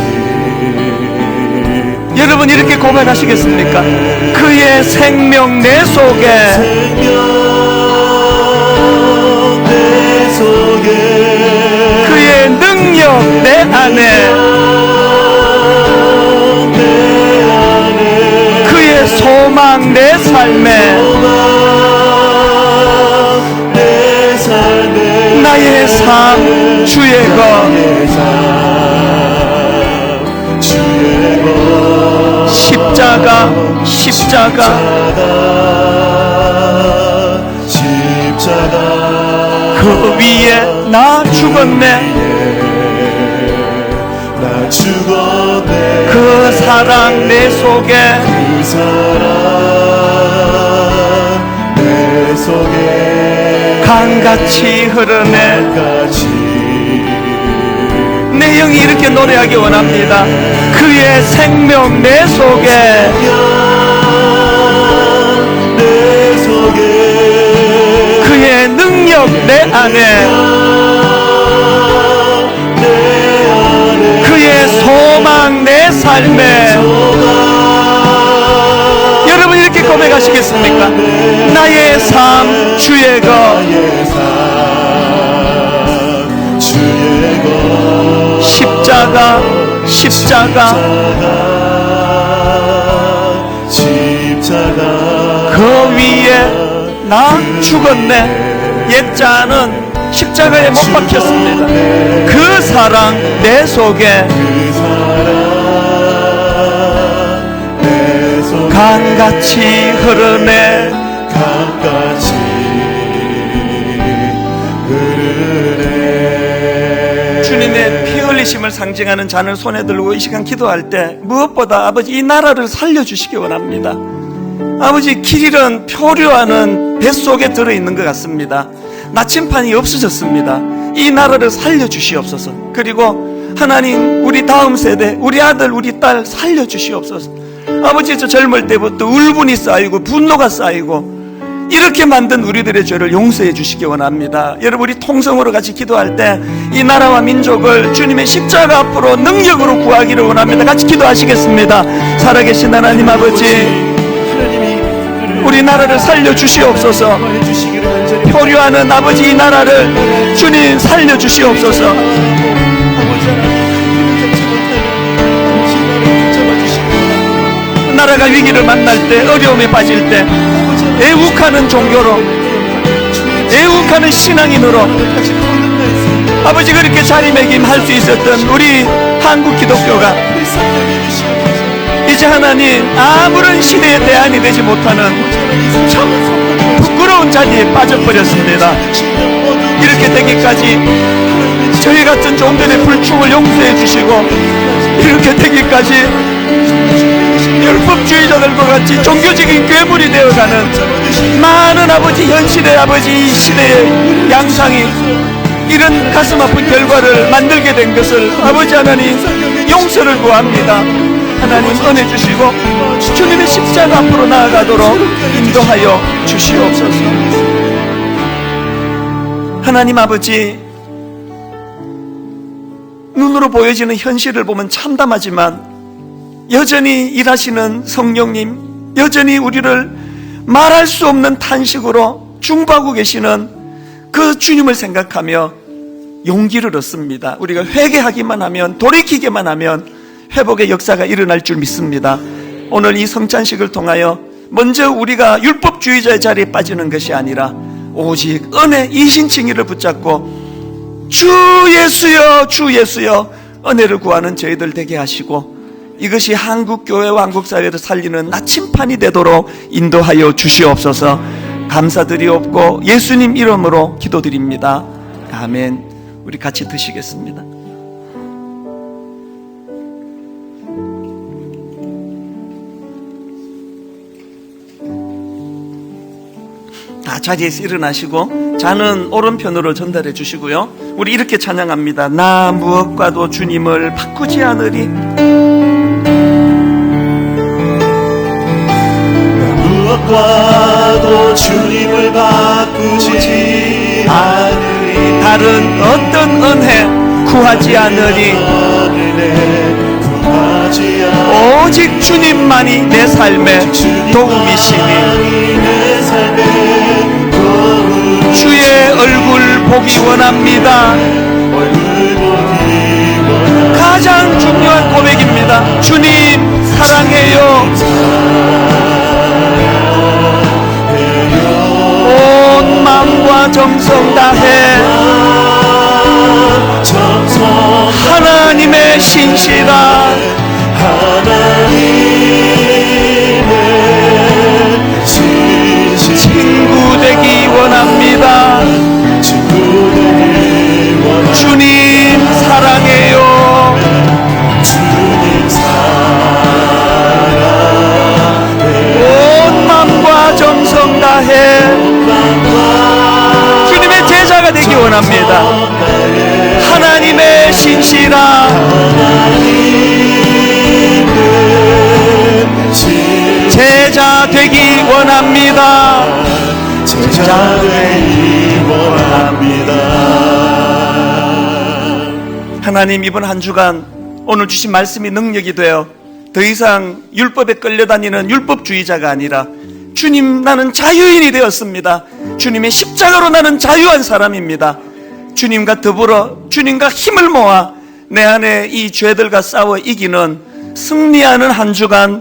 여러분 이렇게 고백하시겠습니까? 그의 생명 내 속에, 생명 내 속에, 그의 능력 내 안에, 그의 소망 내 삶에, 내 삶에 나의 삶 주의 것, 주의 것. 십자가, 십자가, 십자가, 그 위에 나 죽었네, 나 죽었네, 그 사랑 내 속에, 그 사랑 내 속에 강같이 흐르네. 강같이. 내 영이 이렇게 노래하기 원합니다. 그의 생명 내 속에, 속에 그의 능력 내 안에, 그의 소망 내 삶에. 여러분 이렇게 고백하시겠습니까? 나의 삶 주의 것, 나의 삶 주의 것 십자가 십자가 그 위에 나 죽었네. 옛자는 십자가에 못 박혔습니다. 그 사랑 내 속에 강같이 흐르네. 강같이 흐르네. 주님의 피 흘리심을 상징하는 잔을 손에 들고 이 시간 기도할 때 무엇보다 아버지 이 나라를 살려주시기 원합니다. 아버지 길 잃은 표류하는 뱃속에 들어있는 것 같습니다. 나침판이 없어졌습니다. 이 나라를 살려주시옵소서. 그리고 하나님 우리 다음 세대, 우리 아들 우리 딸 살려주시옵소서. 아버지 저 젊을 때부터 울분이 쌓이고 분노가 쌓이고 이렇게 만든 우리들의 죄를 용서해 주시기 원합니다. 여러분 우리 통성으로 같이 기도할 때 이 나라와 민족을 주님의 십자가 앞으로 능력으로 구하기를 원합니다. 같이 기도하시겠습니다. 살아계신 하나님 아버지, 우리 나라를 살려주시옵소서. 표류하는 아버지 이 나라를 주님 살려주시옵소서. 나라가 위기를 만날 때, 어려움에 빠질 때 애국하는 종교로, 애국하는 신앙인으로 아버지 그렇게 자리매김할 수 있었던 우리 한국 기독교가 이제 하나님 아무런 시대의 대안이 되지 못하는 참 부끄러운 자리에 빠져버렸습니다. 이렇게 되기까지 저희 같은 종들의 불충을 용서해 주시고, 이렇게 되기까지 율법주의자들과 같이 종교적인 괴물이 되어가는 많은 아버지 현실의 아버지 이 시대의 양상이 이런 가슴 아픈 결과를 만들게 된 것을 아버지 하나님 용서를 구합니다. 하나님 은혜 주시고 주님의 십자가 앞으로 나아가도록 인도하여 주시옵소서. 하나님 아버지, 눈으로 보여지는 현실을 보면 참담하지만 여전히 일하시는 성령님, 여전히 우리를 말할 수 없는 탄식으로 중보하고 계시는 그 주님을 생각하며 용기를 얻습니다. 우리가 회개하기만 하면, 돌이키기만 하면 회복의 역사가 일어날 줄 믿습니다. 오늘 이 성찬식을 통하여 먼저 우리가 율법주의자의 자리에 빠지는 것이 아니라 오직 은혜 이신칭의를 붙잡고 주 예수여 주 예수여 은혜를 구하는 저희들 되게 하시고, 이것이 한국교회와 한국사회를 살리는 나침판이 되도록 인도하여 주시옵소서. 감사드리옵고 예수님 이름으로 기도드립니다. 아멘. 우리 같이 드시겠습니다. 다 자리에서 일어나시고 잔은 오른편으로 전달해 주시고요. 우리 이렇게 찬양합니다. 나 무엇과도 주님을 바꾸지 않으리. 무엇과도 주님을 바꾸지 않으리. 다른 어떤 은혜 구하지 않으리. 오직 주님만이 내 삶의 도움이시니 주의 얼굴 보기 원합니다. 가장 중요한 고백입니다. 주님 사랑해요. 온 마음과 정성 다해 하나님의 신실한 친구 되기 원합니다. 주님 사랑해요. 온 마음과 정성 다해 주님의 제자가 되기 원합니다. 하나님의 신실한 제자 되기 원합니다. 자 되기 원합니다. 하나님, 이번 한 주간 오늘 주신 말씀이 능력이 되어 더 이상 율법에 끌려다니는 율법주의자가 아니라 주님, 나는 자유인이 되었습니다. 주님의 십자가로 나는 자유한 사람입니다. 주님과 더불어 주님과 힘을 모아 내 안에 이 죄들과 싸워 이기는 승리하는 한 주간